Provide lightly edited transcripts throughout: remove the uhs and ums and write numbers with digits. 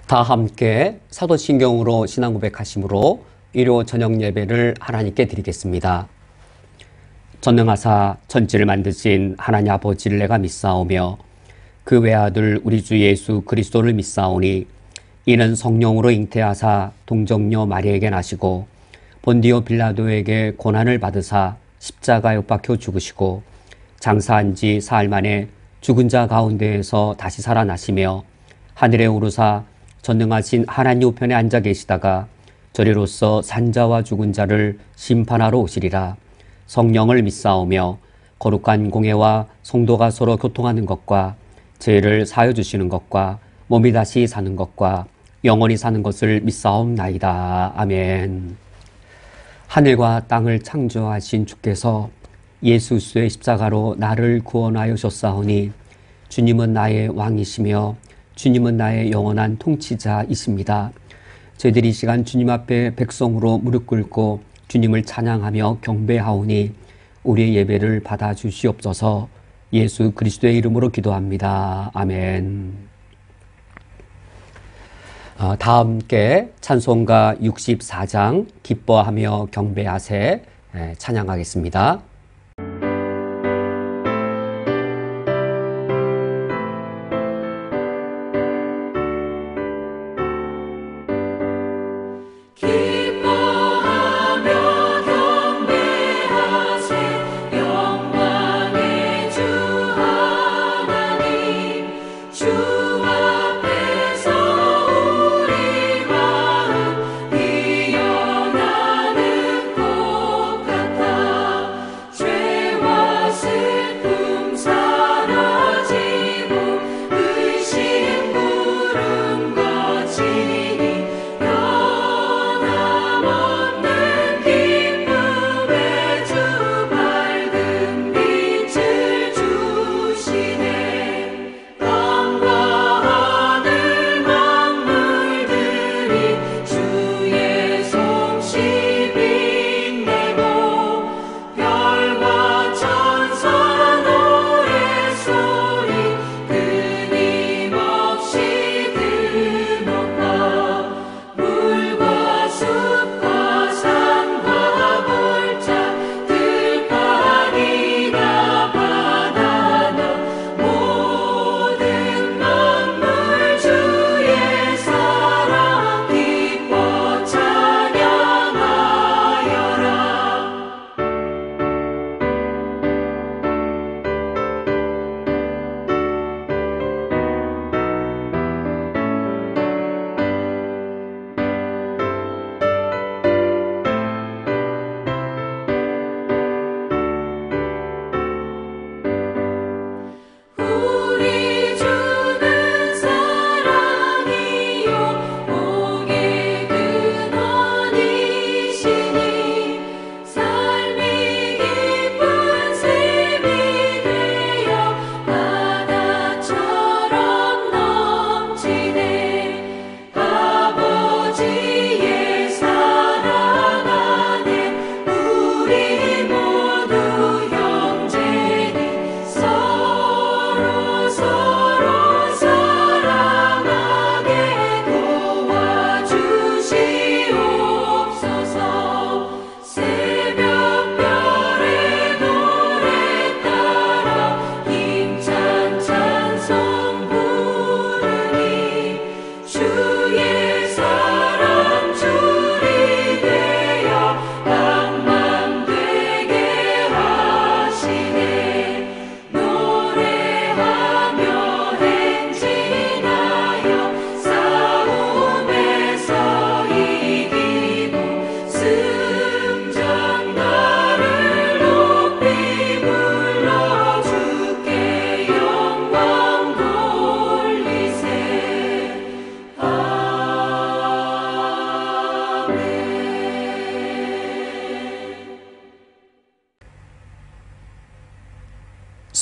다 함께 사도신경으로 신앙 고백하심으로 일요 저녁 예배를 하나님께 드리겠습니다. 전능하사 천지를 만드신 하나님 아버지를 내가 믿사오며 그 외아들 우리 주 예수 그리스도를 믿사오니 이는 성령으로 잉태하사 동정녀 마리에게 나시고 본디오 빌라도에게 고난을 받으사 십자가에 못 박혀 죽으시고 장사한 지 사흘 만에 죽은 자 가운데에서 다시 살아나시며 하늘에 오르사 전능하신 하나님 우편에 앉아 계시다가 저리로서 산자와 죽은 자를 심판하러 오시리라. 성령을 믿사오며 거룩한 공회와 성도가 서로 교통하는 것과 죄를 사하여 주시는 것과 몸이 다시 사는 것과 영원히 사는 것을 믿사옵나이다. 아멘. 하늘과 땅을 창조하신 주께서 예수 그리스도의 십자가로 나를 구원하여셨사오니 주님은 나의 왕이시며 주님은 나의 영원한 통치자이십니다. 저희들이 이 시간 주님 앞에 백성으로 무릎 꿇고 주님을 찬양하며 경배하오니 우리의 예배를 받아주시옵소서. 예수 그리스도의 이름으로 기도합니다. 아멘. 다 함께 찬송가 64장 기뻐하며 경배하세 찬양하겠습니다.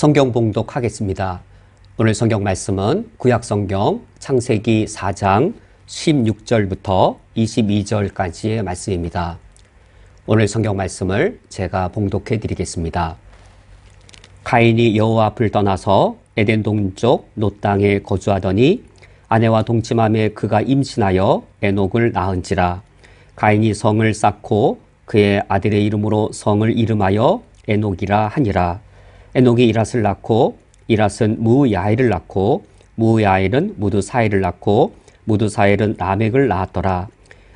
성경 봉독하겠습니다. 오늘 성경 말씀은 구약성경 창세기 4장 16절부터 22절까지의 말씀입니다. 오늘 성경 말씀을 제가 봉독해 드리겠습니다. 가인이 여호와 앞을 떠나서 에덴 동쪽 롯 땅에 거주하더니 아내와 동침함에 그가 임신하여 에녹을 낳은지라. 가인이 성을 쌓고 그의 아들의 이름으로 성을 이름하여 에녹이라 하니라. 에녹이 이랏을 낳고 이랏은 무야일을 낳고 무야일은 무드사엘을 낳고 무드사엘은 라멕을 낳았더라.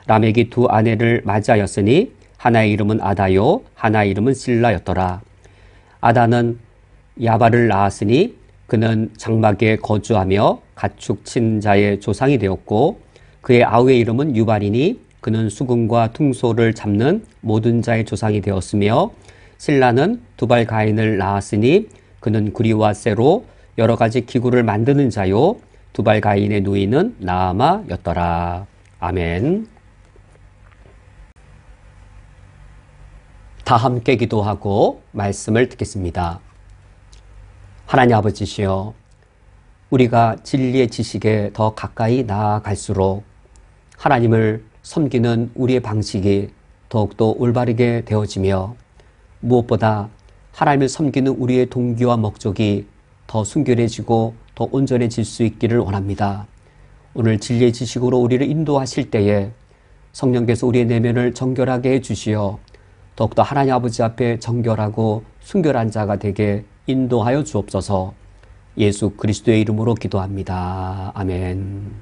라멕이 두 아내를 맞이하였으니 하나의 이름은 아다요 하나의 이름은 실라였더라. 아다는 야발을 낳았으니 그는 장막에 거주하며 가축 친 자의 조상이 되었고 그의 아우의 이름은 유발이니 그는 수금과 퉁소를 잡는 모든 자의 조상이 되었으며 실라는 두발 가인을 낳았으니 그는 구리와 쇠로 여러 가지 기구를 만드는 자요 두발 가인의 누이는 나아마였더라. 아멘. 다 함께 기도하고 말씀을 듣겠습니다. 하나님 아버지시여, 우리가 진리의 지식에 더 가까이 나아갈수록 하나님을 섬기는 우리의 방식이 더욱더 올바르게 되어지며 무엇보다 하나님을 섬기는 우리의 동기와 목적이 더 순결해지고 더 온전해질 수 있기를 원합니다. 오늘 진리의 지식으로 우리를 인도하실 때에 성령께서 우리의 내면을 정결하게 해주시어 더욱더 하나님 아버지 앞에 정결하고 순결한 자가 되게 인도하여 주옵소서. 예수 그리스도의 이름으로 기도합니다. 아멘.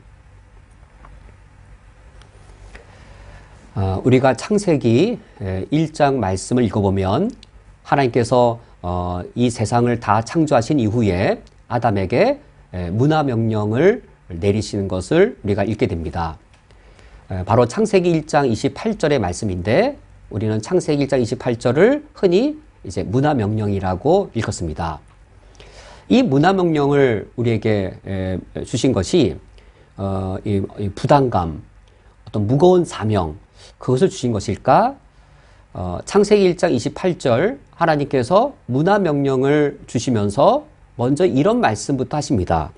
우리가 창세기 1장 말씀을 읽어보면 하나님께서 이 세상을 다 창조하신 이후에 아담에게 문화명령을 내리시는 것을 우리가 읽게 됩니다. 바로 창세기 1장 28절의 말씀인데 우리는 창세기 1장 28절을 흔히 이제 문화명령이라고 읽었습니다. 이 문화명령을 우리에게 주신 것이 이 부담감, 어떤 무거운 사명, 그것을 주신 것일까? 창세기 1장 28절 하나님께서 문화명령을 주시면서 먼저 이런 말씀부터 하십니다.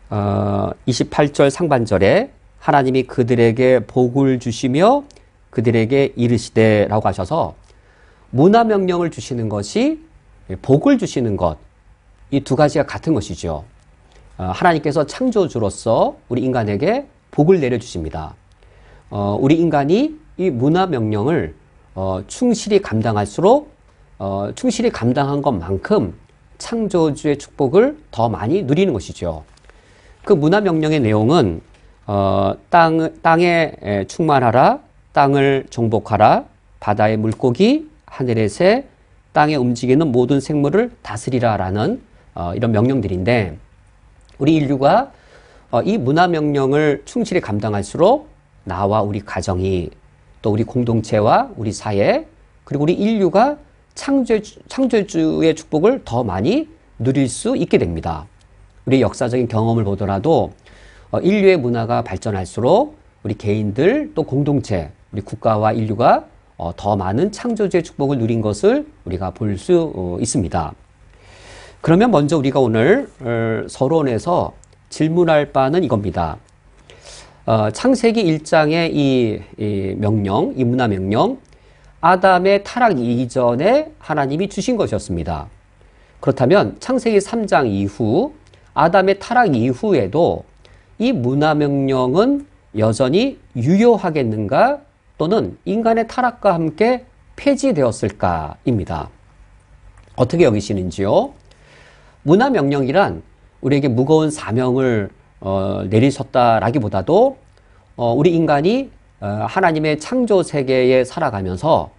28절 상반절에 하나님이 그들에게 복을 주시며 그들에게 이르시되 라고 하셔서 문화명령을 주시는 것이 복을 주시는 것, 이 두 가지가 같은 것이죠. 하나님께서 창조주로서 우리 인간에게 복을 내려주십니다. 우리 인간이 이 문화명령을 충실히 감당할수록 충실히 감당한 것만큼 창조주의 축복을 더 많이 누리는 것이죠. 그 문화명령의 내용은 땅에 충만하라, 땅을 정복하라, 바다의 물고기, 하늘의 새, 땅에 움직이는 모든 생물을 다스리라 라는 이런 명령들인데 우리 인류가 이 문화명령을 충실히 감당할수록 나와 우리 가정이 또 우리 공동체와 우리 사회 그리고 우리 인류가 창조주의 축복을 더 많이 누릴 수 있게 됩니다. 우리 역사적인 경험을 보더라도 인류의 문화가 발전할수록 우리 개인들 또 공동체 우리 국가와 인류가 더 많은 창조주의 축복을 누린 것을 우리가 볼 수 있습니다. 그러면 먼저 우리가 오늘 서론에서 질문할 바는 이겁니다. 창세기 1장의 이 명령, 이 문화명령, 아담의 타락 이전에 하나님이 주신 것이었습니다. 그렇다면 창세기 3장 이후, 아담의 타락 이후에도 이 문화명령은 여전히 유효하겠는가 또는 인간의 타락과 함께 폐지되었을까입니다. 어떻게 여기시는지요? 문화명령이란 우리에게 무거운 사명을 내리셨다라기보다도 우리 인간이 하나님의 창조 세계에 살아가면서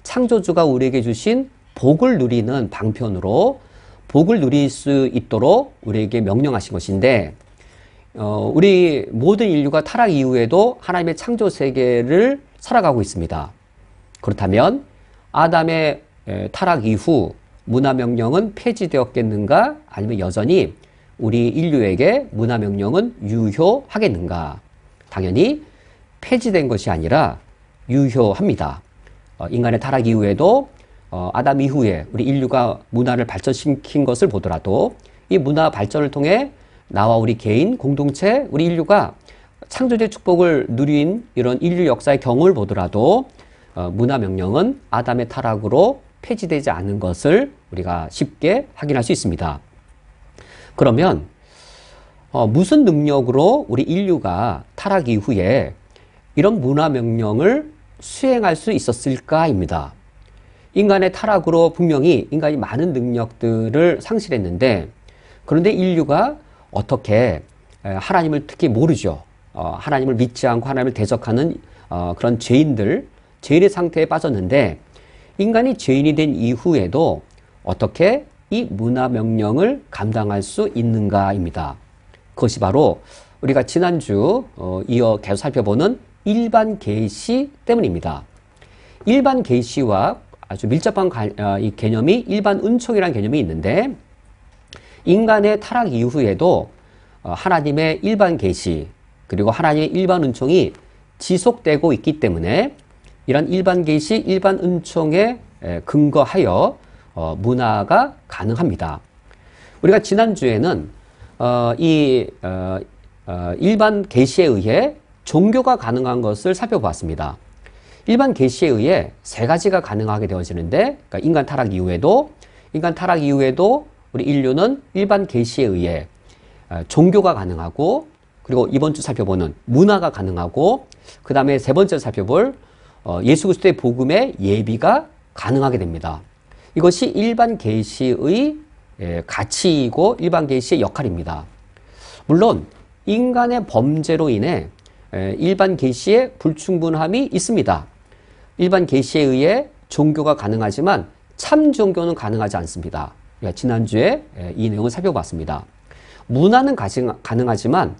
창조주가 우리에게 주신 복을 누리는 방편으로 복을 누릴 수 있도록 우리에게 명령하신 것인데 우리 모든 인류가 타락 이후에도 하나님의 창조 세계를 살아가고 있습니다. 그렇다면 아담의 타락 이후 문화명령은 폐지되었겠는가? 아니면 여전히 우리 인류에게 문화명령은 유효하겠는가? 당연히 폐지된 것이 아니라 유효합니다. 인간의 타락 이후에도 아담 이후에 우리 인류가 문화를 발전시킨 것을 보더라도 이 문화 발전을 통해 나와 우리 개인, 공동체, 우리 인류가 창조주의 축복을 누린 이런 인류 역사의 경험을 보더라도 문화명령은 아담의 타락으로 폐지되지 않은 것을 우리가 쉽게 확인할 수 있습니다. 그러면 무슨 능력으로 우리 인류가 타락 이후에 이런 문화 명령을 수행할 수 있었을까입니다. 인간의 타락으로 분명히 인간이 많은 능력들을 상실했는데, 그런데 인류가 어떻게 하나님을 특히 모르죠. 하나님을 믿지 않고 하나님을 대적하는 그런 죄인의 상태에 빠졌는데, 인간이 죄인이 된 이후에도 어떻게 이 문화 명령을 감당할 수 있는가입니다. 그것이 바로 우리가 지난주 이어 계속 살펴보는 일반 계시 때문입니다. 일반 계시와 아주 밀접한 이 개념이 일반 은총이라는 개념이 있는데, 인간의 타락 이후에도 하나님의 일반 계시 그리고 하나님의 일반 은총이 지속되고 있기 때문에 이런 일반 계시, 일반 은총에 근거하여 문화가 가능합니다. 우리가 지난주에는 일반 계시에 의해 종교가 가능한 것을 살펴보았습니다. 일반 계시에 의해 세 가지가 가능하게 되어지는데, 그러니까 인간 타락 이후에도 우리 인류는 일반 계시에 의해 종교가 가능하고, 그리고 이번 주 살펴보는 문화가 가능하고, 그 다음에 세 번째로 살펴볼 예수 그리스도의 복음의 예비가 가능하게 됩니다. 이것이 일반 계시의 가치이고 일반 계시의 역할입니다. 물론 인간의 범죄로 인해 일반 계시의 불충분함이 있습니다. 일반 계시에 의해 종교가 가능하지만 참 종교는 가능하지 않습니다. 지난주에 이 내용을 살펴봤습니다. 문화는 가능하지만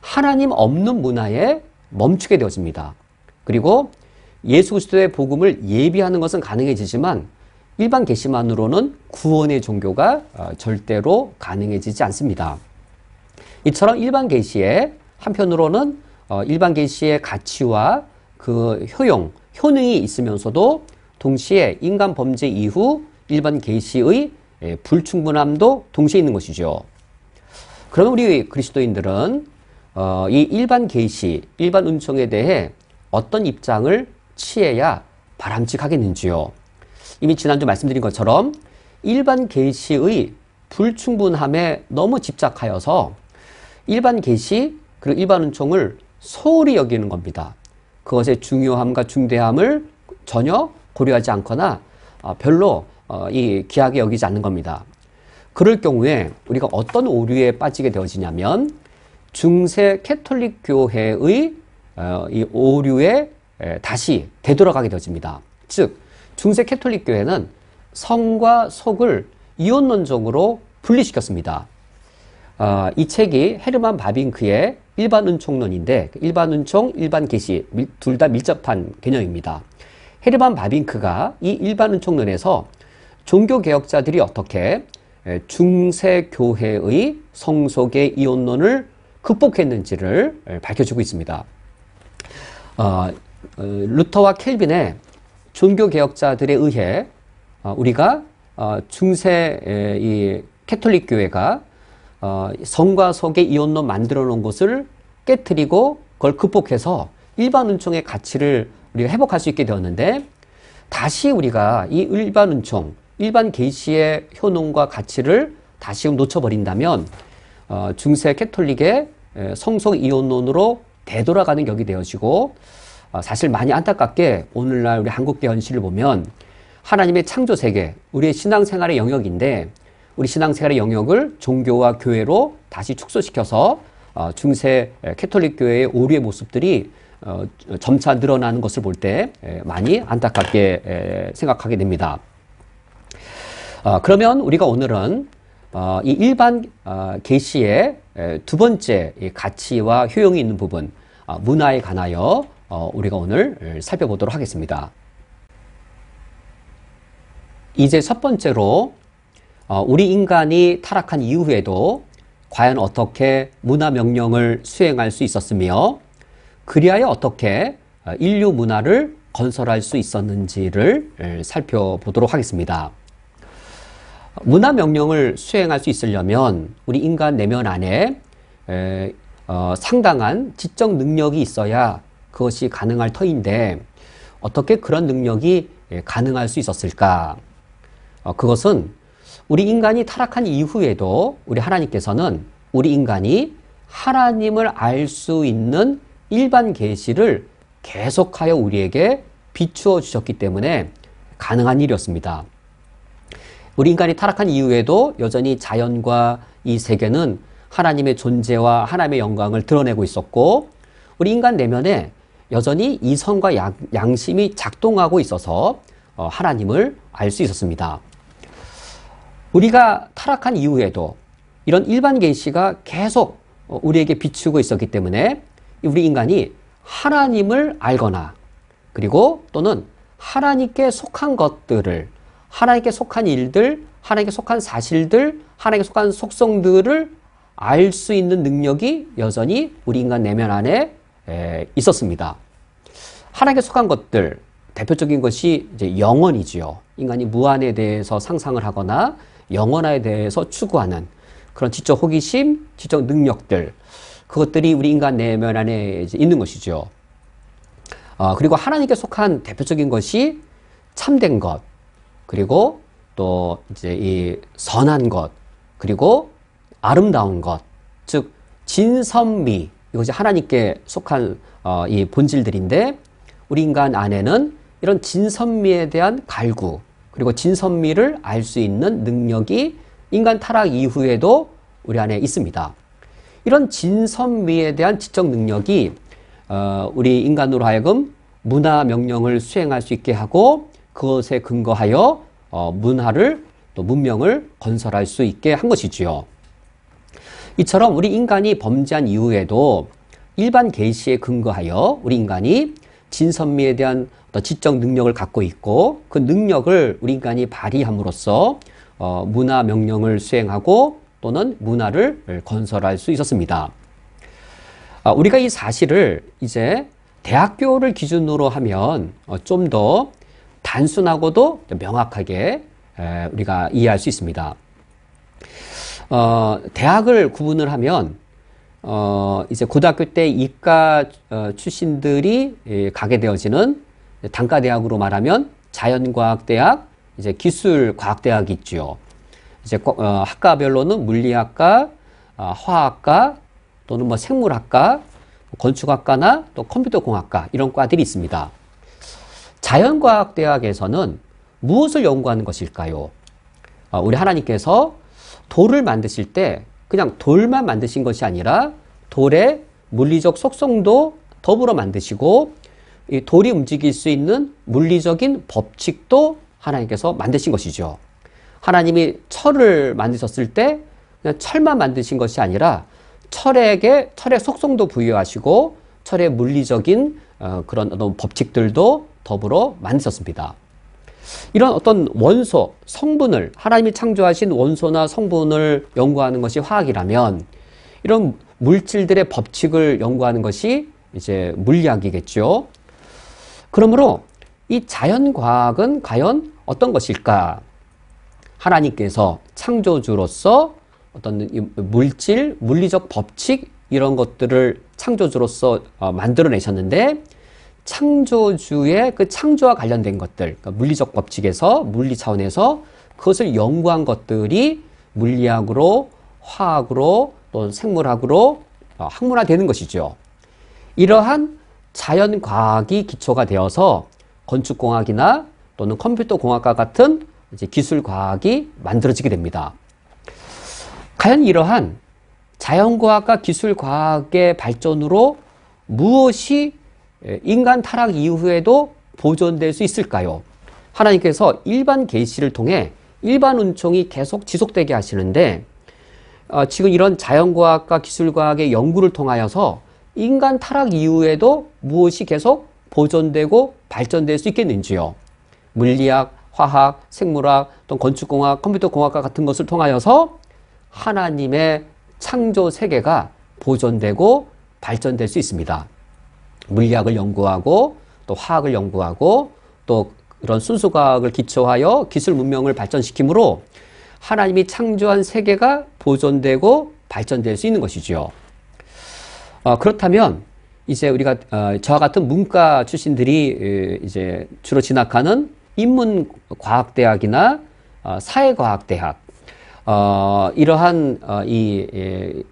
하나님 없는 문화에 멈추게 되어집니다. 그리고 예수 그리스도의 복음을 예비하는 것은 가능해지지만 일반 계시만으로는 구원의 종교가 절대로 가능해지지 않습니다. 이처럼 일반 계시에 한편으로는 일반 계시의 가치와 그 효능이 있으면서도 동시에 인간 범죄 이후 일반 계시의 불충분함도 동시에 있는 것이죠. 그러면 우리 그리스도인들은 이 일반 계시, 일반 은총에 대해 어떤 입장을 취해야 바람직하겠는지요? 이미 지난주 말씀드린 것처럼 일반 계시의 불충분함에 너무 집착하여서 일반 계시 그리고 일반 은총을 소홀히 여기는 겁니다. 그것의 중요함과 중대함을 전혀 고려하지 않거나 별로 귀하게 여기지 않는 겁니다. 그럴 경우에 우리가 어떤 오류에 빠지게 되어지냐면 중세 캐톨릭 교회의 이 오류에 다시 되돌아가게 되어집니다. 즉 중세 캐톨릭 교회는 성과 속을 이원론적으로 분리시켰습니다. 이 책이 헤르만 바빙크의 일반 은총론인데, 일반 은총, 일반 계시 둘 다 밀접한 개념입니다. 헤르만 바빙크가 이 일반 은총론에서 종교 개혁자들이 어떻게 중세 교회의 성속의 이원론을 극복했는지를 밝혀주고 있습니다. 루터와 켈빈의 종교 개혁자들에 의해 우리가 중세 이 캐톨릭 교회가 성과 속의 이원론 만들어 놓은 것을 깨트리고 그걸 극복해서 일반 은총의 가치를 우리가 회복할 수 있게 되었는데, 다시 우리가 이 일반 은총, 일반 계시의 효능과 가치를 다시 놓쳐버린다면 중세 캐톨릭의 성속 이원론으로 되돌아가는 격이 되어지고, 사실 많이 안타깝게 오늘날 우리 한국계 현실을 보면 하나님의 창조 세계, 우리의 신앙생활의 영역인데 우리 신앙생활의 영역을 종교와 교회로 다시 축소시켜서 중세 캐톨릭 교회의 오류의 모습들이 점차 늘어나는 것을 볼 때 많이 안타깝게 생각하게 됩니다. 그러면 우리가 오늘은 이 일반 계시의 두 번째 가치와 효용이 있는 부분, 문화에 관하여 우리가 오늘 살펴보도록 하겠습니다. 이제 첫 번째로 우리 인간이 타락한 이후에도 과연 어떻게 문화 명령을 수행할 수 있었으며 그리하여 어떻게 인류 문화를 건설할 수 있었는지를 살펴보도록 하겠습니다. 문화 명령을 수행할 수 있으려면 우리 인간 내면 안에 상당한 지적 능력이 있어야 그것이 가능할 터인데 어떻게 그런 능력이 가능할 수 있었을까? 그것은 우리 인간이 타락한 이후에도 우리 하나님께서는 우리 인간이 하나님을 알 수 있는 일반 계시를 계속하여 우리에게 비추어 주셨기 때문에 가능한 일이었습니다. 우리 인간이 타락한 이후에도 여전히 자연과 이 세계는 하나님의 존재와 하나님의 영광을 드러내고 있었고, 우리 인간 내면에 여전히 이성과 양심이 작동하고 있어서 하나님을 알 수 있었습니다. 우리가 타락한 이후에도 이런 일반 계시가 계속 우리에게 비추고 있었기 때문에 우리 인간이 하나님을 알거나 그리고 또는 하나님께 속한 것들을, 하나님께 속한 일들, 하나님께 속한 사실들, 하나님께 속한 속성들을 알 수 있는 능력이 여전히 우리 인간 내면 안에 있었습니다. 하나님께 속한 것들, 대표적인 것이 이제 영원이지요. 인간이 무한에 대해서 상상을 하거나 영원에 대해서 추구하는 그런 지적 호기심, 지적 능력들, 그것들이 우리 인간 내면 안에 이제 있는 것이죠. 그리고 하나님께 속한 대표적인 것이 참된 것, 그리고 또 이제 이 선한 것, 그리고 아름다운 것, 즉 진선미, 이것이 하나님께 속한 이 본질들인데, 우리 인간 안에는 이런 진선미에 대한 갈구, 그리고 진선미를 알 수 있는 능력이 인간 타락 이후에도 우리 안에 있습니다. 이런 진선미에 대한 지적 능력이 우리 인간으로 하여금 문화 명령을 수행할 수 있게 하고, 그것에 근거하여 문화를 또 문명을 건설할 수 있게 한 것이지요. 이처럼 우리 인간이 범죄한 이후에도 일반 계시에 근거하여 우리 인간이 진선미에 대한 지적 능력을 갖고 있고, 그 능력을 우리 인간이 발휘함으로써 문화 명령을 수행하고 또는 문화를 건설할 수 있었습니다. 우리가 이 사실을 이제 대학교를 기준으로 하면 좀 더 단순하고도 명확하게 우리가 이해할 수 있습니다. 대학을 구분을 하면 이제 고등학교 때 이과 출신들이 가게 되어지는 단과대학으로 말하면 자연과학대학, 이제 기술과학대학이 있죠. 이제 학과별로는 물리학과, 화학과, 또는 뭐 생물학과, 건축학과나 또 컴퓨터공학과 이런 과들이 있습니다. 자연과학대학에서는 무엇을 연구하는 것일까요? 우리 하나님께서 돌을 만드실 때 그냥 돌만 만드신 것이 아니라 돌의 물리적 속성도 더불어 만드시고, 이 돌이 움직일 수 있는 물리적인 법칙도 하나님께서 만드신 것이죠. 하나님이 철을 만드셨을 때 그냥 철만 만드신 것이 아니라 철의 속성도 부여하시고 철의 물리적인 그런 어떤 법칙들도 더불어 만드셨습니다. 이런 어떤 원소, 성분을, 하나님이 창조하신 원소나 성분을 연구하는 것이 화학이라면, 이런 물질들의 법칙을 연구하는 것이 이제 물리학이겠죠. 그러므로 이 자연과학은 과연 어떤 것일까? 하나님께서 창조주로서 어떤 물질, 물리적 법칙 이런 것들을 창조주로서 만들어내셨는데, 창조주의 그 창조와 관련된 것들, 그러니까 물리적 법칙에서 물리 차원에서 그것을 연구한 것들이 물리학으로, 화학으로, 또 생물학으로 학문화되는 것이죠. 이러한 자연과학이 기초가 되어서 건축공학이나 또는 컴퓨터공학과 같은 이제 기술과학이 만들어지게 됩니다. 과연 이러한 자연과학과 기술과학의 발전으로 무엇이 인간 타락 이후에도 보존될 수 있을까요? 하나님께서 일반 계시를 통해 일반 은총이 계속 지속되게 하시는데, 지금 이런 자연과학과 기술과학의 연구를 통하여서 인간 타락 이후에도 무엇이 계속 보존되고 발전될 수 있겠는지요? 물리학, 화학, 생물학, 또 건축공학, 컴퓨터공학과 같은 것을 통하여서 하나님의 창조 세계가 보존되고 발전될 수 있습니다. 물리학을 연구하고 또 화학을 연구하고 또 그런 순수과학을 기초하여 기술 문명을 발전시키므로 하나님이 창조한 세계가 보존되고 발전될 수 있는 것이죠. 그렇다면 이제 우리가 저와 같은 문과 출신들이 이제 주로 진학하는 인문과학대학이나 사회과학대학, 이러한 이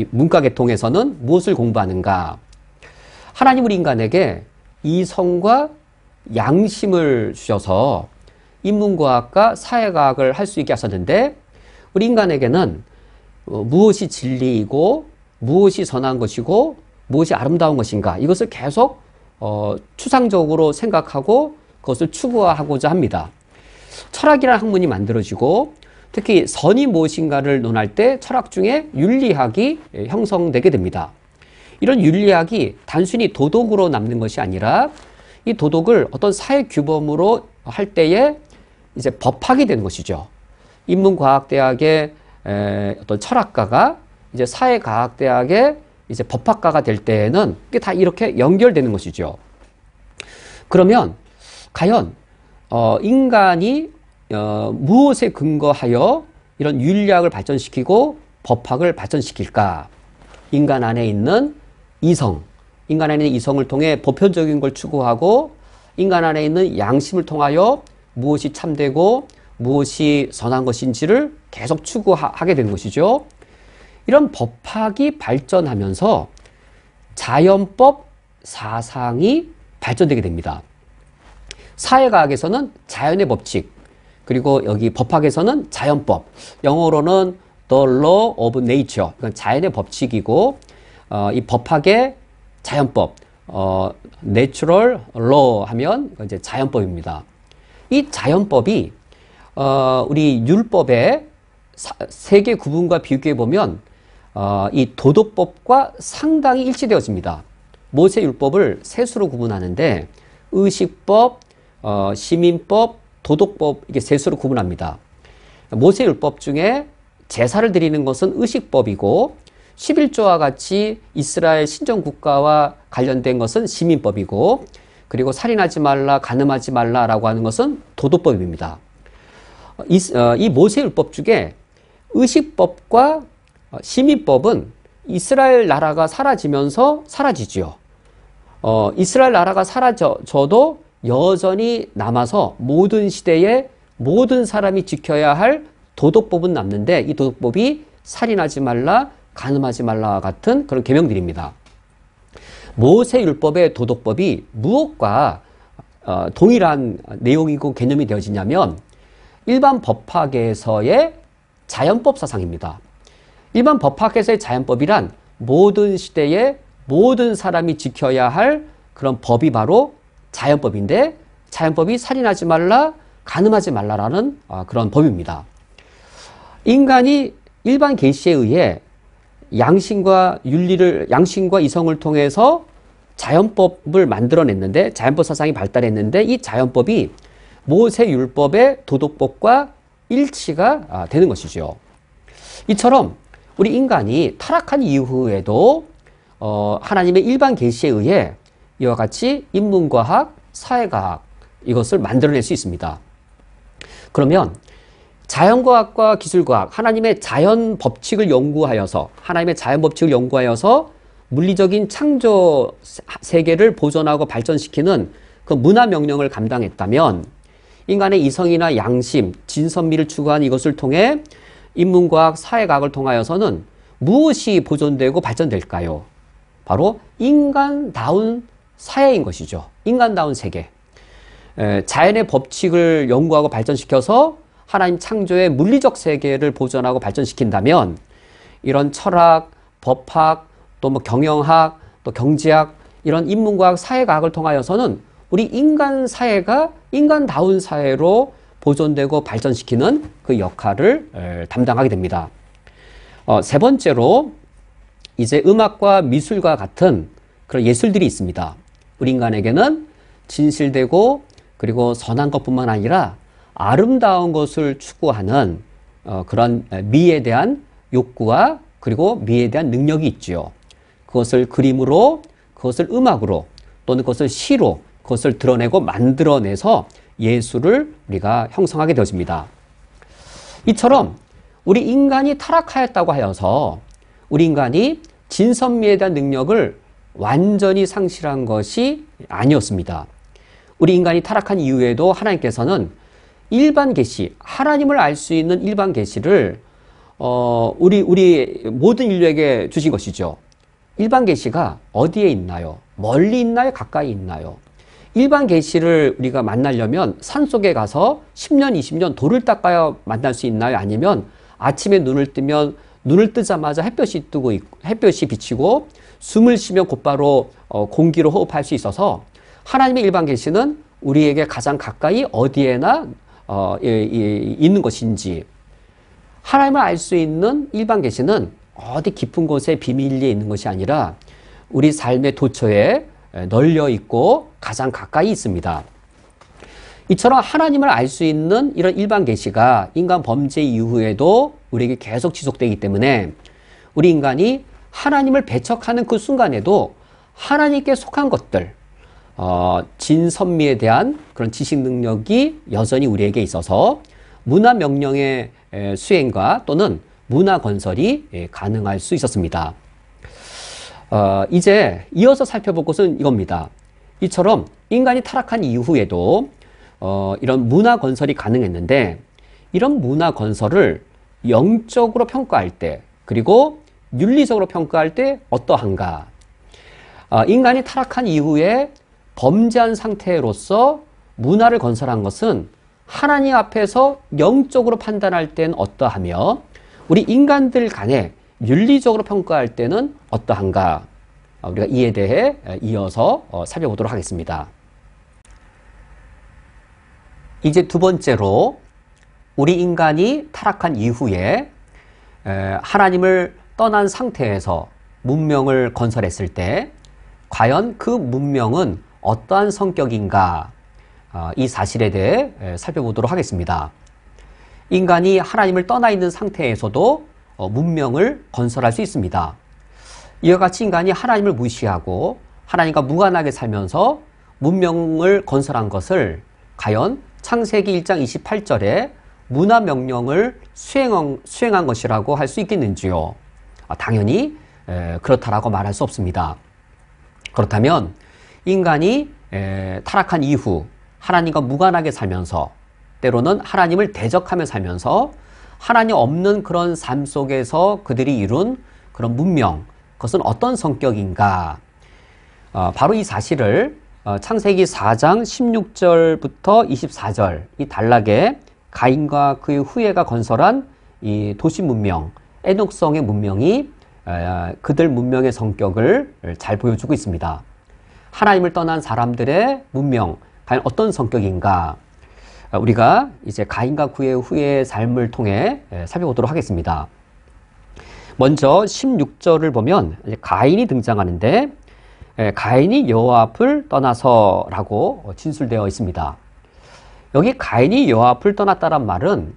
문과 계통에서는 무엇을 공부하는가? 하나님 우리 인간에게 이성과 양심을 주셔서 인문과학과 사회과학을 할 수 있게 하셨는데, 우리 인간에게는 무엇이 진리이고 무엇이 선한 것이고 무엇이 아름다운 것인가, 이것을 계속 추상적으로 생각하고 그것을 추구하고자 합니다. 철학이라는 학문이 만들어지고, 특히 선이 무엇인가를 논할 때 철학 중에 윤리학이 형성되게 됩니다. 이런 윤리학이 단순히 도덕으로 남는 것이 아니라 이 도덕을 어떤 사회 규범으로 할 때에 이제 법학이 되는 것이죠. 인문과학대학의 어떤 철학가가 이제 사회과학대학의 이제 법학가가 될 때에는 이게 다 이렇게 연결되는 것이죠. 그러면 과연 인간이 무엇에 근거하여 이런 윤리학을 발전시키고 법학을 발전시킬까? 인간 안에 있는 이성, 인간 안에 있는 이성을 통해 보편적인 걸 추구하고, 인간 안에 있는 양심을 통하여 무엇이 참되고 무엇이 선한 것인지를 계속 추구하게 되는 것이죠. 이런 법학이 발전하면서 자연법 사상이 발전되게 됩니다. 사회과학에서는 자연의 법칙, 그리고 여기 법학에서는 자연법, 영어로는 The Law of Nature, 이건 자연의 법칙이고, 이 법학의 자연법, Natural Law 하면 이제 자연법입니다. 이 자연법이 우리 율법의 세계 구분과 비교해 보면 이 도덕법과 상당히 일치되어집니다. 모세 율법을 세 수로 구분하는데 의식법, 시민법, 도덕법, 이게 세 수로 구분합니다. 모세 율법 중에 제사를 드리는 것은 의식법이고, 11조와 같이 이스라엘 신정국가와 관련된 것은 시민법이고, 그리고 살인하지 말라, 간음하지 말라라고 하는 것은 도덕법입니다. 이 모세 율법 중에 의식법과 시민법은 이스라엘 나라가 사라지면서 사라지지요. 이스라엘 나라가 사라져도 여전히 남아서 모든 시대에 모든 사람이 지켜야 할 도덕법은 남는데, 이 도덕법이 살인하지 말라, 간음하지 말라와 같은 그런 계명들입니다. 모세 율법의 도덕법이 무엇과 동일한 내용이고 개념이 되어지냐면 일반 법학에서의 자연법 사상입니다. 일반 법학에서의 자연법이란 모든 시대에 모든 사람이 지켜야 할 그런 법이 바로 자연법인데, 자연법이 살인하지 말라, 간음하지 말라라는 그런 법입니다. 인간이 일반 계시에 의해 양심과 이성을 통해서 자연법을 만들어냈는데, 자연법 사상이 발달했는데, 이 자연법이 모세 율법의 도덕법과 일치가 되는 것이죠. 이처럼 우리 인간이 타락한 이후에도 하나님의 일반 계시에 의해 이와 같이 인문과학, 사회과학, 이것을 만들어낼 수 있습니다. 그러면 자연과학과 기술과학, 하나님의 자연 법칙을 연구하여서 물리적인 창조 세계를 보존하고 발전시키는 그 문화 명령을 감당했다면, 인간의 이성이나 양심, 진선미를 추구한 이것을 통해 인문과학, 사회과학을 통하여서는 무엇이 보존되고 발전될까요? 바로 인간다운 사회인 것이죠. 인간다운 세계. 자연의 법칙을 연구하고 발전시켜서 하나님 창조의 물리적 세계를 보존하고 발전시킨다면, 이런 철학, 법학, 또 뭐 경영학, 또 경제학, 이런 인문과학, 사회과학을 통하여서는 우리 인간 사회가 인간다운 사회로 보존되고 발전시키는 그 역할을 담당하게 됩니다. 세 번째로 이제 음악과 미술과 같은 그런 예술들이 있습니다. 우리 인간에게는 진실되고 그리고 선한 것뿐만 아니라 아름다운 것을 추구하는 그런 미에 대한 욕구와 그리고 미에 대한 능력이 있지요. 그것을 그림으로, 그것을 음악으로, 또는 그것을 시로, 그것을 드러내고 만들어내서 예술을 우리가 형성하게 되어집니다. 이처럼 우리 인간이 타락하였다고 하여서 우리 인간이 진선미에 대한 능력을 완전히 상실한 것이 아니었습니다. 우리 인간이 타락한 이후에도 하나님께서는 일반 계시, 하나님을 알 수 있는 일반 계시를 우리 모든 인류에게 주신 것이죠. 일반 계시가 어디에 있나요? 멀리 있나요? 가까이 있나요? 일반 계시를 우리가 만나려면 산속에 가서 10년, 20년 돌을 닦아야 만날 수 있나요? 아니면 아침에 눈을 뜨면 눈을 뜨자마자 햇볕이 비치고 숨을 쉬면 곧바로 공기로 호흡할 수 있어서 하나님의 일반 계시는 우리에게 가장 가까이 어디에나 있는 것인지, 하나님을 알 수 있는 일반 계시는 어디 깊은 곳에 비밀리에 있는 것이 아니라 우리 삶의 도처에 널려 있고 가장 가까이 있습니다. 이처럼 하나님을 알 수 있는 이런 일반 계시가 인간 범죄 이후에도 우리에게 계속 지속되기 때문에 우리 인간이 하나님을 배척하는 그 순간에도 하나님께 속한 것들, 진선미에 대한 그런 지식 능력이 여전히 우리에게 있어서 문화 명령의 수행과 또는 문화 건설이 가능할 수 있었습니다. 이제 이어서 살펴볼 것은 이겁니다. 이처럼 인간이 타락한 이후에도 이런 문화 건설이 가능했는데, 이런 문화 건설을 영적으로 평가할 때, 그리고 윤리적으로 평가할 때 어떠한가? 인간이 타락한 이후에 범죄한 상태로서 문화를 건설한 것은 하나님 앞에서 영적으로 판단할 때는 어떠하며, 우리 인간들 간에 윤리적으로 평가할 때는 어떠한가? 우리가 이에 대해 이어서 살펴보도록 하겠습니다. 이제 두 번째로, 우리 인간이 타락한 이후에 하나님을 떠난 상태에서 문명을 건설했을 때 과연 그 문명은 어떠한 성격인가? 이 사실에 대해 살펴보도록 하겠습니다. 인간이 하나님을 떠나 있는 상태에서도 문명을 건설할 수 있습니다. 이와 같이 인간이 하나님을 무시하고 하나님과 무관하게 살면서 문명을 건설한 것을 과연 창세기 1장 28절에 문화 명령을 수행한 것이라고 할 수 있겠는지요? 당연히 그렇다라고 말할 수 없습니다. 그렇다면 인간이 타락한 이후 하나님과 무관하게 살면서, 때로는 하나님을 대적하며 살면서 하나님 없는 그런 삶 속에서 그들이 이룬 그런 문명, 그것은 어떤 성격인가? 바로 이 사실을 창세기 4장 16절부터 24절 이 단락에 가인과 그의 후예가 건설한 이 도시 문명, 에녹성의 문명이 그들 문명의 성격을 잘 보여주고 있습니다. 하나님을 떠난 사람들의 문명, 과연 어떤 성격인가? 우리가 이제 가인과 그의 후예의 삶을 통해 살펴보도록 하겠습니다. 먼저 16절을 보면 가인이 등장하는데, 가인이 여호와 앞을 떠나서라고 진술되어 있습니다. 여기 가인이 여호와 앞을 떠났다란 말은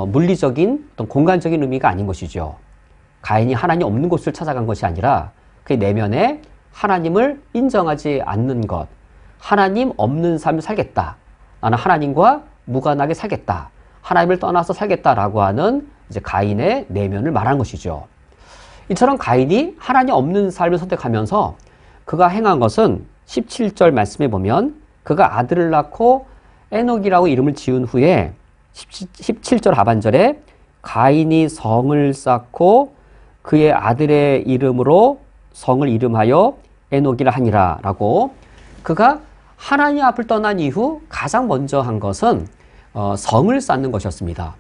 물리적인 어떤 공간적인 의미가 아닌 것이죠. 가인이 하나님 없는 곳을 찾아간 것이 아니라 그의 내면에 하나님을 인정하지 않는 것, 하나님 없는 삶을 살겠다, 나는 하나님과 무관하게 살겠다, 하나님을 떠나서 살겠다라고 하는 이제 가인의 내면을 말하는 것이죠. 이처럼 가인이 하나님 없는 삶을 선택하면서 그가 행한 것은 17절 말씀에 보면 그가 아들을 낳고 에녹이라고 이름을 지은 후에 17절 하반절에 가인이 성을 쌓고 그의 아들의 이름으로 성을 이름하여 에녹이라 하니라 라고, 그가 하나님 앞을 떠난 이후 가장 먼저 한 것은 성을 쌓는 것이었습니다.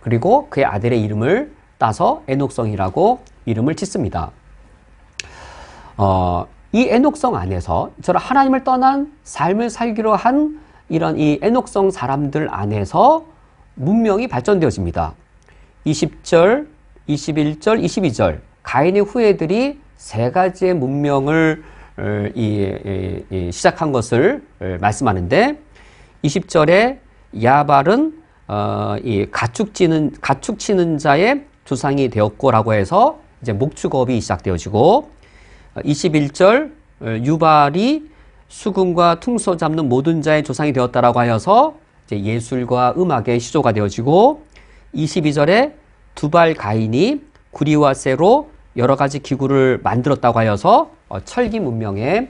그리고 그의 아들의 이름을 따서 에녹성이라고 이름을 짓습니다. 이 에녹성 안에서 저런 하나님을 떠난 삶을 살기로 한 이런 이 에녹성 사람들 안에서 문명이 발전되어집니다. 20절, 21절, 22절 가인의 후예들이 세 가지의 문명을 시작한 것을 말씀하는데, 20절에 야발은 가축 치는 자의 조상이 되었고라고 해서 이제 목축업이 시작되어지고, 21절 유발이 수금과 퉁소 잡는 모든 자의 조상이 되었다라고 하여서 이제 예술과 음악의 시조가 되어지고, 22절에 두발 가인이 구리와 쇠로 여러 가지 기구를 만들었다고 하여서 철기 문명의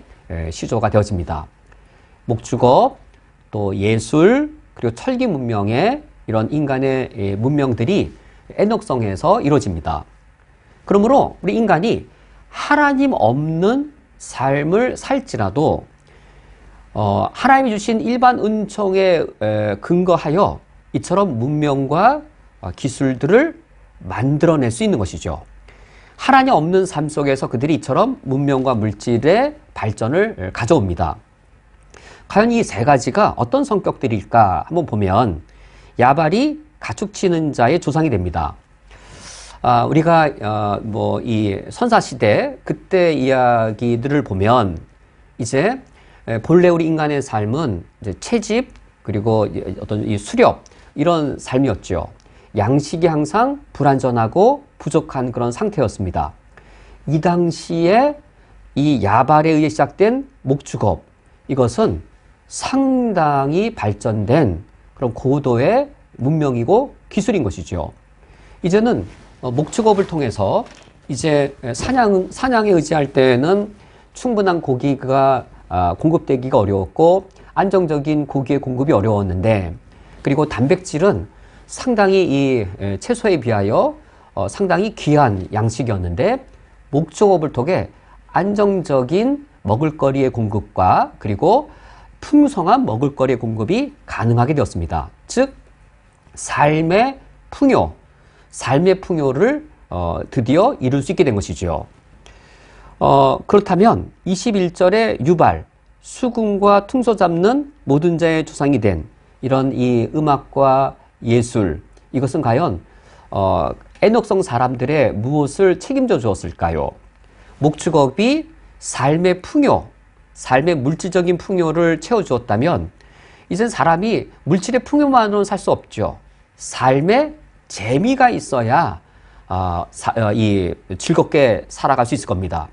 시조가 되어집니다. 목축업, 또 예술, 그리고 철기 문명의 이런 인간의 문명들이 에녹성에서 이루어집니다. 그러므로 우리 인간이 하나님 없는 삶을 살지라도 하나님이 주신 일반 은총에 근거하여 이처럼 문명과 기술들을 만들어낼 수 있는 것이죠. 하나님 없는 삶 속에서 그들이 이처럼 문명과 물질의 발전을 가져옵니다. 과연 이 세 가지가 어떤 성격들일까 한번 보면 야발이 가축치는 자의 조상이 됩니다. 우리가 이 선사시대 그때 이야기들을 보면 이제 본래 우리 인간의 삶은 이제 채집 그리고 어떤 이 수렵 이런 삶이었죠. 양식이 항상 불안전하고 부족한 그런 상태였습니다. 이 당시에 이 야발에 의해 시작된 목축업 이것은 상당히 발전된 그런 고도의 문명이고 기술인 것이죠. 이제는 목축업을 통해서 이제 사냥에 의지할 때는 충분한 고기가 공급되기가 어려웠고 안정적인 고기의 공급이 어려웠는데 그리고 단백질은 상당히 이 채소에 비하여 상당히 귀한 양식이었는데 목축업을 통해 안정적인 먹을거리의 공급과 그리고 풍성한 먹을거리의 공급이 가능하게 되었습니다. 즉 삶의 풍요를 드디어 이룰 수 있게 된 것이죠. 그렇다면 21절의 유발, 수금과 퉁소 잡는 모든 자의 조상이 된 이런 이 음악과 예술 이것은 과연 에녹성 사람들의 무엇을 책임져 주었을까요? 목축업이 삶의 풍요, 삶의 물질적인 풍요를 채워주었다면 이젠 사람이 물질의 풍요만으로는 살 수 없죠. 삶의 재미가 있어야 즐겁게 살아갈 수 있을 겁니다.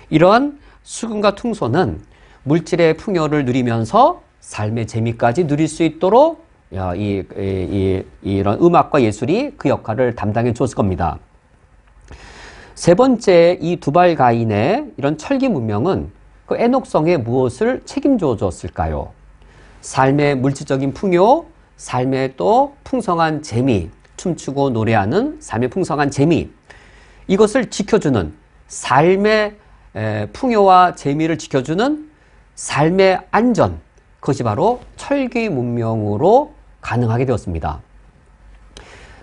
이러한 수금과 퉁소는 물질의 풍요를 누리면서 삶의 재미까지 누릴 수 있도록 이런 음악과 예술이 그 역할을 담당해 주었을 겁니다. 세 번째 이 두발 가인의 이런 철기 문명은 그 에녹성에 무엇을 책임져 줬을까요? 삶의 물질적인 풍요, 삶의 또 풍성한 재미, 춤추고 노래하는 삶의 풍성한 재미, 이것을 지켜주는 삶의 풍요와 재미를 지켜주는 삶의 안전, 그것이 바로 철기 문명으로 가능하게 되었습니다.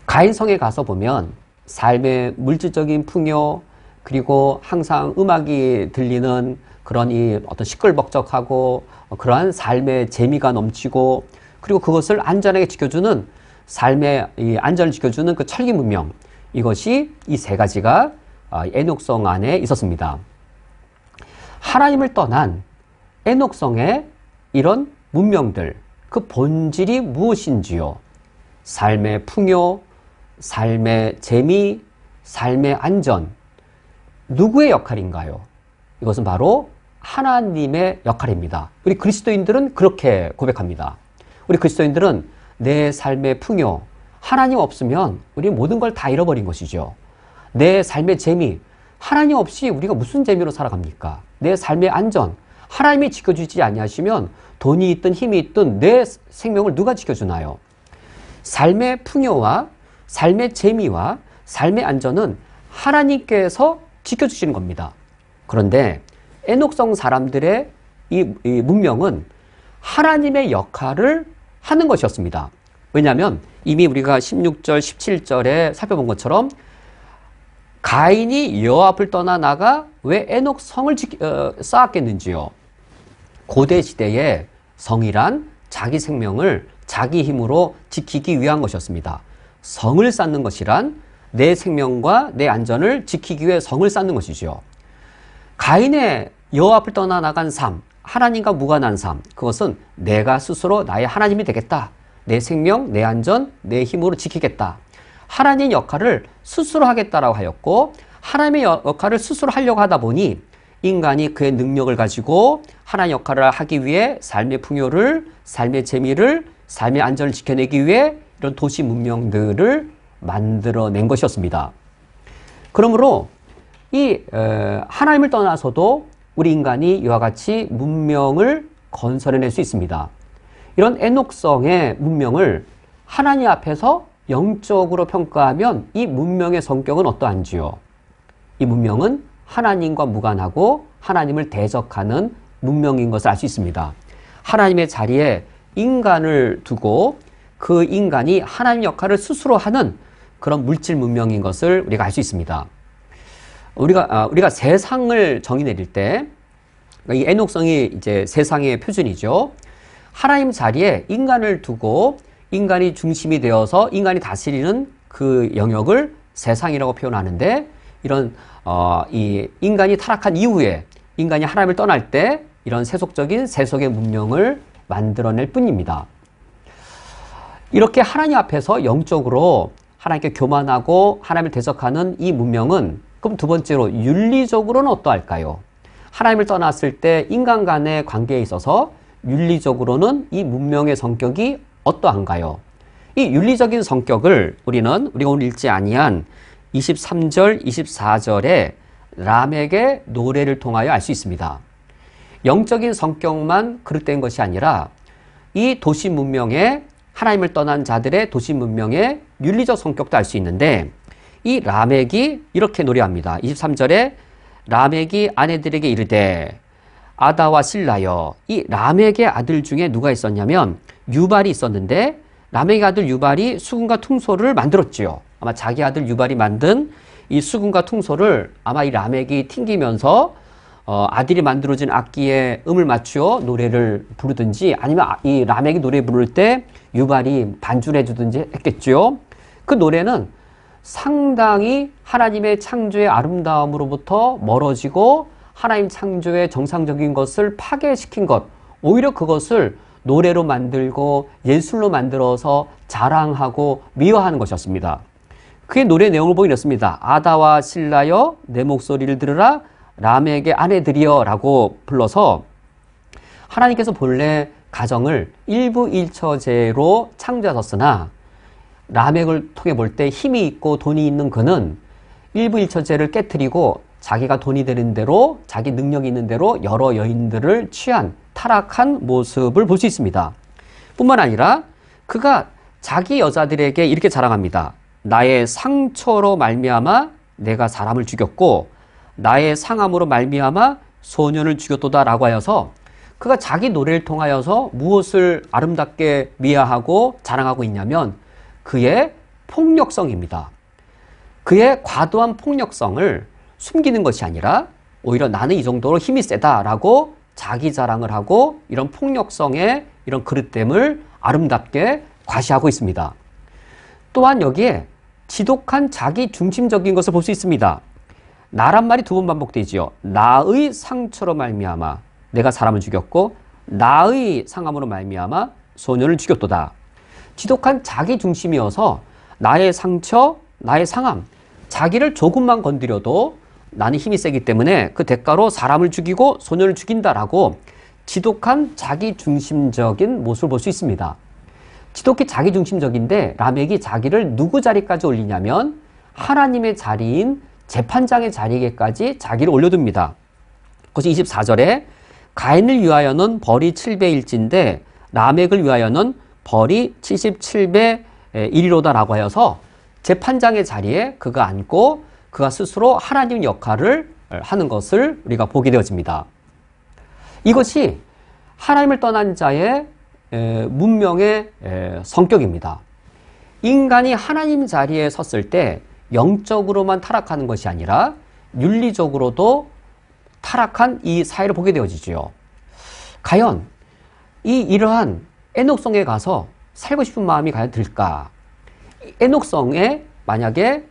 가인성에 가서 보면 삶의 물질적인 풍요, 그리고 항상 음악이 들리는 그런 이 어떤 시끌벅적하고 그러한 삶의 재미가 넘치고 그리고 그것을 안전하게 지켜주는 삶의 이 안전을 지켜주는 그 철기 문명, 이것이 이 세 가지가 에녹성 안에 있었습니다. 하나님을 떠난 에녹성의 이런 문명들, 그 본질이 무엇인지요? 삶의 풍요, 삶의 재미, 삶의 안전, 누구의 역할인가요? 이것은 바로 하나님의 역할입니다. 우리 그리스도인들은 그렇게 고백합니다. 우리 그리스도인들은 내 삶의 풍요, 하나님 없으면 우리 모든 걸 다 잃어버린 것이죠. 내 삶의 재미, 하나님 없이 우리가 무슨 재미로 살아갑니까? 내 삶의 안전, 하나님이 지켜주지 아니하시면 돈이 있든 힘이 있든 내 생명을 누가 지켜주나요? 삶의 풍요와 삶의 재미와 삶의 안전은 하나님께서 지켜주시는 겁니다. 그런데 에녹성 사람들의 이 문명은 하나님의 역할을 하는 것이었습니다. 왜냐하면 이미 우리가 16절, 17절에 살펴본 것처럼 가인이 여호와 앞을 떠나 나가 왜 에녹 성을 쌓았겠는지요. 고대 시대의 성이란 자기 생명을 자기 힘으로 지키기 위한 것이었습니다. 성을 쌓는 것이란 내 생명과 내 안전을 지키기 위해 성을 쌓는 것이죠. 가인의 여호와 앞을 떠나 나간 삶, 하나님과 무관한 삶, 그것은 내가 스스로 나의 하나님이 되겠다. 내 생명, 내 안전, 내 힘으로 지키겠다. 하나님 역할을 스스로 하겠다라고 하였고, 하나님의 역할을 스스로 하려고 하다 보니 인간이 그의 능력을 가지고 하나님 역할을 하기 위해 삶의 풍요를, 삶의 재미를, 삶의 안전을 지켜내기 위해 이런 도시 문명들을 만들어낸 것이었습니다. 그러므로 이 하나님을 떠나서도 우리 인간이 이와 같이 문명을 건설해낼 수 있습니다. 이런 에녹성의 문명을 하나님 앞에서 영적으로 평가하면 이 문명의 성격은 어떠한지요? 이 문명은 하나님과 무관하고 하나님을 대적하는 문명인 것을 알 수 있습니다. 하나님의 자리에 인간을 두고 그 인간이 하나님 역할을 스스로 하는 그런 물질 문명인 것을 우리가 알 수 있습니다. 우리가 세상을 정의 내릴 때 이 에녹성이 이제 세상의 표준이죠. 하나님 자리에 인간을 두고 인간이 중심이 되어서 인간이 다스리는 그 영역을 세상이라고 표현하는데, 이런 이 인간이 타락한 이후에 인간이 하나님을 떠날 때 이런 세속적인 세속의 문명을 만들어낼 뿐입니다. 이렇게 하나님 앞에서 영적으로 하나님께 교만하고 하나님을 대적하는 이 문명은, 그럼 두 번째로 윤리적으로는 어떠할까요? 하나님을 떠났을 때 인간 간의 관계에 있어서 윤리적으로는 이 문명의 성격이 어떠한가요? 이 윤리적인 성격을 우리가 오늘 읽지 아니한 23절, 24절에 람에게 노래를 통하여 알 수 있습니다. 영적인 성격만 그릇된 것이 아니라 이 도시 문명의, 하나님을 떠난 자들의 도시 문명의 윤리적 성격도 알 수 있는데, 이 라멕이 이렇게 노래합니다. 23절에 라멕이 아내들에게 이르되 아다와 실라여. 이 라멕의 아들 중에 누가 있었냐면 유발이 있었는데, 라멕의 아들 유발이 수금과 퉁소를 만들었지요. 아마 자기 아들 유발이 만든 이 수금과 퉁소를 아마 이 라멕이 튕기면서 아들이 만들어진 악기에 음을 맞추어 노래를 부르든지, 아니면 이 라멕이 노래 부를 때 유발이 반주를 해주든지 했겠죠. 그 노래는 상당히 하나님의 창조의 아름다움으로부터 멀어지고 하나님 창조의 정상적인 것을 파괴시킨 것, 오히려 그것을 노래로 만들고 예술로 만들어서 자랑하고 미화하는 것이었습니다. 그의 노래 내용을 보기 이렇습니다. 아다와 실라여 내 목소리를 들으라 람에게 아내들이여 라고 불러서, 하나님께서 본래 가정을 일부일처제로 창조하셨으나 라멕을 통해 볼 때 힘이 있고 돈이 있는 그는 일부일처제를 깨트리고 자기가 돈이 되는 대로, 자기 능력이 있는 대로 여러 여인들을 취한 타락한 모습을 볼 수 있습니다. 뿐만 아니라 그가 자기 여자들에게 이렇게 자랑합니다. 나의 상처로 말미암아 내가 사람을 죽였고 나의 상함으로 말미암아 소년을 죽였도다 라고 하여서, 그가 자기 노래를 통하여서 무엇을 아름답게 미화하고 자랑하고 있냐면 그의 폭력성입니다. 그의 과도한 폭력성을 숨기는 것이 아니라 오히려 나는 이 정도로 힘이 세다라고 자기 자랑을 하고 이런 폭력성의 이런 그릇됨을 아름답게 과시하고 있습니다. 또한 여기에 지독한 자기 중심적인 것을 볼 수 있습니다. 나란 말이 두 번 반복되지요. 나의 상처로 말미암아 내가 사람을 죽였고 나의 상함으로 말미암아 소년을 죽였도다. 지독한 자기 중심이어서 나의 상처, 나의 상함, 자기를 조금만 건드려도 나는 힘이 세기 때문에 그 대가로 사람을 죽이고 소년을 죽인다라고 지독한 자기 중심적인 모습을 볼 수 있습니다. 지독히 자기 중심적인데 라멕이 자기를 누구 자리까지 올리냐면 하나님의 자리인 재판장의 자리에까지 자기를 올려둡니다. 그것이 24절에 가인을 위하여는 벌이 7배일진데 라멕을 위하여는 벌이 77배 1이로다 라고 하여서 재판장의 자리에 그가 앉고 그가 스스로 하나님 역할을 하는 것을 우리가 보게 되어집니다. 이것이 하나님을 떠난 자의 문명의 성격입니다. 인간이 하나님 자리에 섰을 때 영적으로만 타락하는 것이 아니라 윤리적으로도 타락한 이 사회를 보게 되어지죠. 과연 이러한 에녹성에 가서 살고 싶은 마음이 과연 들까? 에녹성에 만약에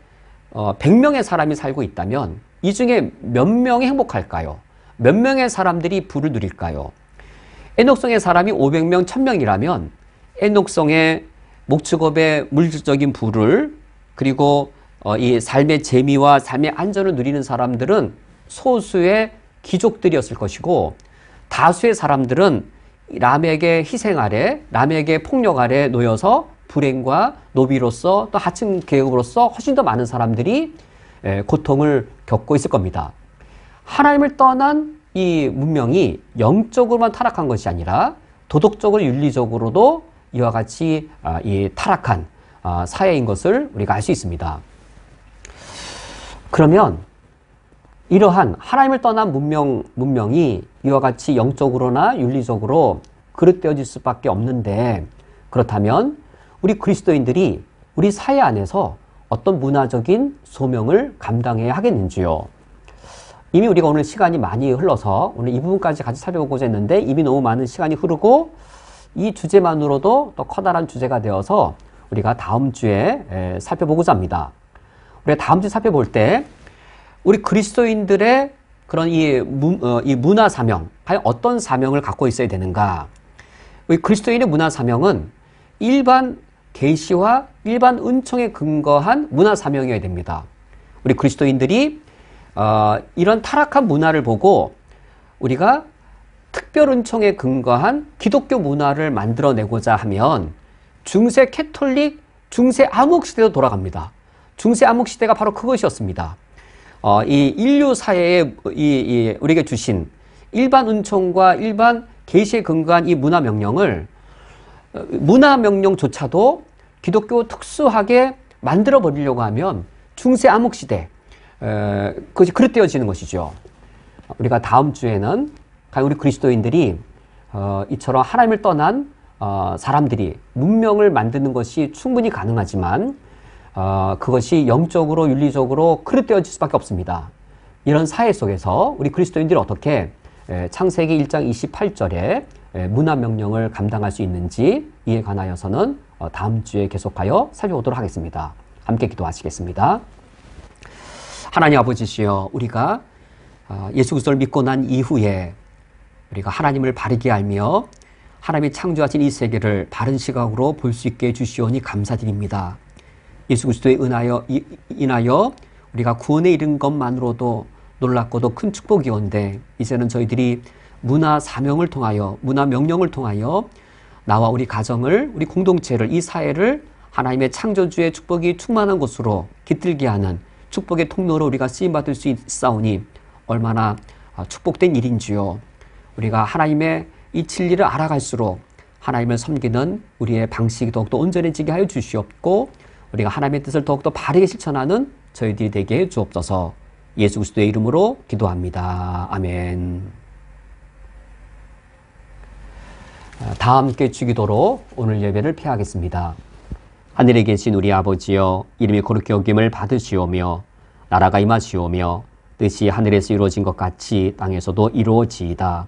100명의 사람이 살고 있다면 이 중에 몇 명이 행복할까요? 몇 명의 사람들이 부를 누릴까요? 에녹성의 사람이 500명, 1000명이라면 에녹성의 목축업의 물질적인 부를, 그리고 이 삶의 재미와 삶의 안전을 누리는 사람들은 소수의 귀족들이었을 것이고, 다수의 사람들은 람에게 희생 아래, 람에게 폭력 아래 놓여서 불행과 노비로서 또 하층 계급으로서 훨씬 더 많은 사람들이 고통을 겪고 있을 겁니다. 하나님을 떠난 이 문명이 영적으로만 타락한 것이 아니라 도덕적으로 윤리적으로도 이와 같이 이 타락한 사회인 것을 우리가 알 수 있습니다. 그러면 이러한 하나님을 떠난 문명이 이와 같이 영적으로나 윤리적으로 그릇되어질 수밖에 없는데, 그렇다면 우리 그리스도인들이 우리 사회 안에서 어떤 문화적인 소명을 감당해야 하겠는지요. 이미 우리가 오늘 시간이 많이 흘러서 오늘 이 부분까지 같이 살펴보고자 했는데 이미 너무 많은 시간이 흐르고 이 주제만으로도 또 커다란 주제가 되어서 우리가 다음 주에 살펴보고자 합니다. 우리가 다음 주에 살펴볼 때 우리 그리스도인들의 그런 이 문화 사명, 과연 어떤 사명을 갖고 있어야 되는가? 우리 그리스도인의 문화 사명은 일반 계시와 일반 은총에 근거한 문화 사명이어야 됩니다. 우리 그리스도인들이 이런 타락한 문화를 보고 우리가 특별 은총에 근거한 기독교 문화를 만들어내고자 하면 중세 캐톨릭, 중세 암흑 시대로 돌아갑니다. 중세 암흑 시대가 바로 그것이었습니다. 이 인류 사회에 우리에게 주신 일반 은총과 일반 계시에 근거한 이 문화 명령조차도 기독교 특수하게 만들어 버리려고 하면 중세 암흑 시대, 그것이 그릇되어지는 것이죠. 우리가 다음 주에는 과연 우리 그리스도인들이 이처럼 하나님을 떠난 사람들이 문명을 만드는 것이 충분히 가능하지만 그것이 영적으로 윤리적으로 그릇되어질 수밖에 없습니다. 이런 사회 속에서 우리 그리스도인들이 어떻게 창세기 1장 28절에 문화명령을 감당할 수 있는지 이에 관하여서는 다음 주에 계속하여 살펴보도록 하겠습니다. 함께 기도하시겠습니다. 하나님 아버지시여, 우리가 예수 그리스도를 믿고 난 이후에 우리가 하나님을 바르게 알며 하나님이 창조하신 이 세계를 바른 시각으로 볼 수 있게 해주시오니 감사드립니다. 예수 그리스도에 인하여 우리가 구원에 이른 것만으로도 놀랍고도 큰 축복이온데, 이제는 저희들이 문화 사명을 통하여, 문화 명령을 통하여 나와 우리 가정을, 우리 공동체를, 이 사회를 하나님의 창조주의 축복이 충만한 곳으로 깃들게 하는 축복의 통로로 우리가 쓰임받을 수 있사오니 얼마나 축복된 일인지요. 우리가 하나님의 이 진리를 알아갈수록 하나님을 섬기는 우리의 방식이 더욱더 온전해지게 하여 주시옵고, 우리가 하나님의 뜻을 더욱더 바르게 실천하는 저희들이 되게 해 주옵소서. 예수 그리스도의 이름으로 기도합니다. 아멘. 다 함께 주기도로 오늘 예배를 폐하겠습니다. 하늘에 계신 우리 아버지여, 이름이 거룩히 여김을 받으시오며 나라가 임하시오며 뜻이 하늘에서 이루어진 것 같이 땅에서도 이루어지이다.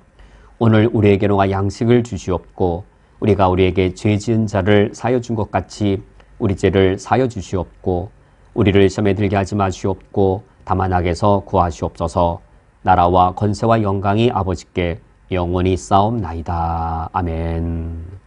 오늘 우리에게로 양식을 주시옵고 우리가 우리에게 죄 지은 자를 사하여 준 것 같이 우리 죄를 사하여 주시옵고 우리를 시험에 들게 하지 마시옵고 다만 악에서 구하시옵소서. 나라와 권세와 영광이 아버지께 영원히 싸움나이다. 아멘.